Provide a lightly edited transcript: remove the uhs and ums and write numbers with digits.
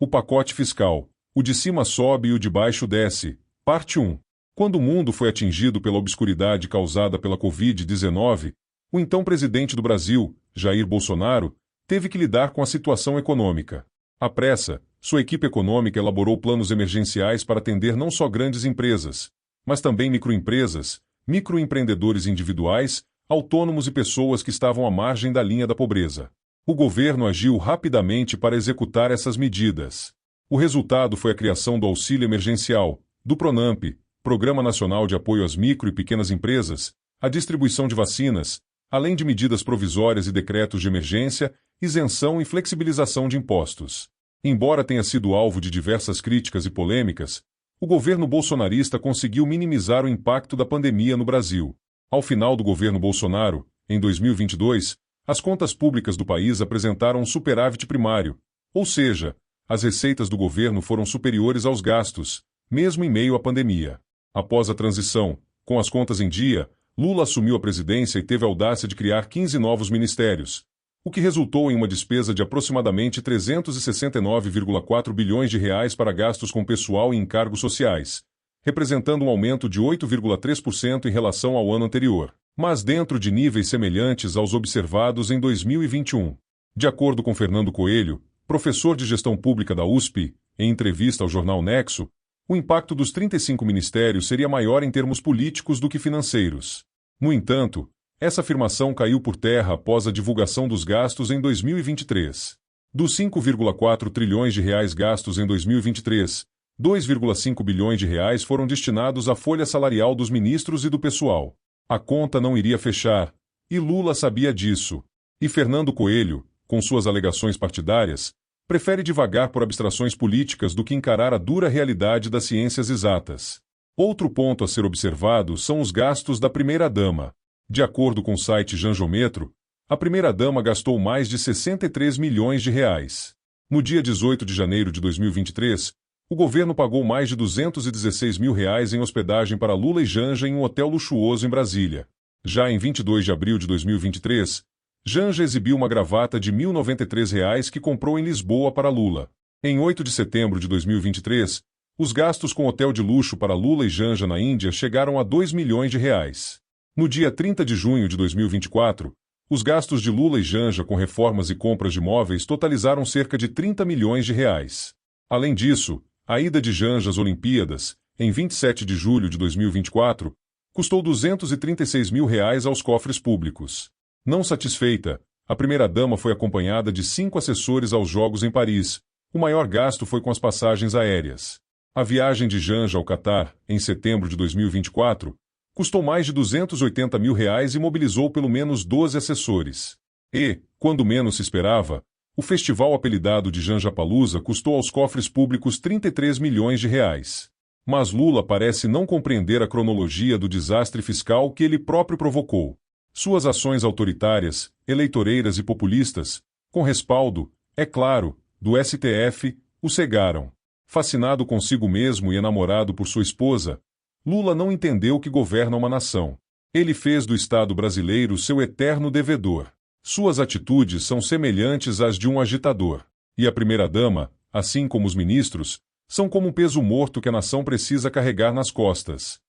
O pacote fiscal. O de cima sobe e o de baixo desce. Parte 1. Quando o mundo foi atingido pela obscuridade causada pela Covid-19, o então presidente do Brasil, Jair Bolsonaro, teve que lidar com a situação econômica. À pressa, sua equipe econômica elaborou planos emergenciais para atender não só grandes empresas, mas também microempresas, microempreendedores individuais, autônomos e pessoas que estavam à margem da linha da pobreza. O governo agiu rapidamente para executar essas medidas. O resultado foi a criação do Auxílio Emergencial, do PRONAMP, Programa Nacional de Apoio às Micro e Pequenas Empresas, a distribuição de vacinas, além de medidas provisórias e decretos de emergência, isenção e flexibilização de impostos. Embora tenha sido alvo de diversas críticas e polêmicas, o governo bolsonarista conseguiu minimizar o impacto da pandemia no Brasil. Ao final do governo Bolsonaro, em 2022, as contas públicas do país apresentaram um superávit primário, ou seja, as receitas do governo foram superiores aos gastos, mesmo em meio à pandemia. Após a transição, com as contas em dia, Lula assumiu a presidência e teve a audácia de criar 15 novos ministérios, o que resultou em uma despesa de aproximadamente 369,4 bilhões de reais para gastos com pessoal e encargos sociais, representando um aumento de 8,3% em relação ao ano anterior, mas dentro de níveis semelhantes aos observados em 2021. De acordo com Fernando Coelho, professor de gestão pública da USP, em entrevista ao jornal Nexo, o impacto dos 35 ministérios seria maior em termos políticos do que financeiros. No entanto, essa afirmação caiu por terra após a divulgação dos gastos em 2023. Dos 5,4 trilhões de reais gastos em 2023, 2,5 bilhões de reais foram destinados à folha salarial dos ministros e do pessoal. A conta não iria fechar, e Lula sabia disso. E Fernando Coelho, com suas alegações partidárias, prefere divagar por abstrações políticas do que encarar a dura realidade das ciências exatas. Outro ponto a ser observado são os gastos da primeira-dama. De acordo com o site Janjometro, a primeira-dama gastou mais de 63 milhões de reais. No dia 18 de janeiro de 2023, o governo pagou mais de 216 mil reais em hospedagem para Lula e Janja em um hotel luxuoso em Brasília. Já em 22 de abril de 2023, Janja exibiu uma gravata de R$ 1.093 que comprou em Lisboa para Lula. Em 8 de setembro de 2023, os gastos com hotel de luxo para Lula e Janja na Índia chegaram a 2 milhões de reais. No dia 30 de junho de 2024, os gastos de Lula e Janja com reformas e compras de móveis totalizaram cerca de 30 milhões de reais. Além disso, a ida de Janja às Olimpíadas, em 27 de julho de 2024, custou 236 mil reais aos cofres públicos. Não satisfeita, a primeira-dama foi acompanhada de 5 assessores aos Jogos em Paris. O maior gasto foi com as passagens aéreas. A viagem de Janja ao Catar, em setembro de 2024, custou mais de 280 mil reais e mobilizou pelo menos 12 assessores. E, quando menos se esperava, o festival apelidado de Janjapalooza custou aos cofres públicos 33 milhões de reais. Mas Lula parece não compreender a cronologia do desastre fiscal que ele próprio provocou. Suas ações autoritárias, eleitoreiras e populistas, com respaldo, é claro, do STF, o cegaram. Fascinado consigo mesmo e enamorado por sua esposa, Lula não entendeu que governa uma nação. Ele fez do Estado brasileiro seu eterno devedor. Suas atitudes são semelhantes às de um agitador. E a primeira-dama, assim como os ministros, são como um peso morto que a nação precisa carregar nas costas.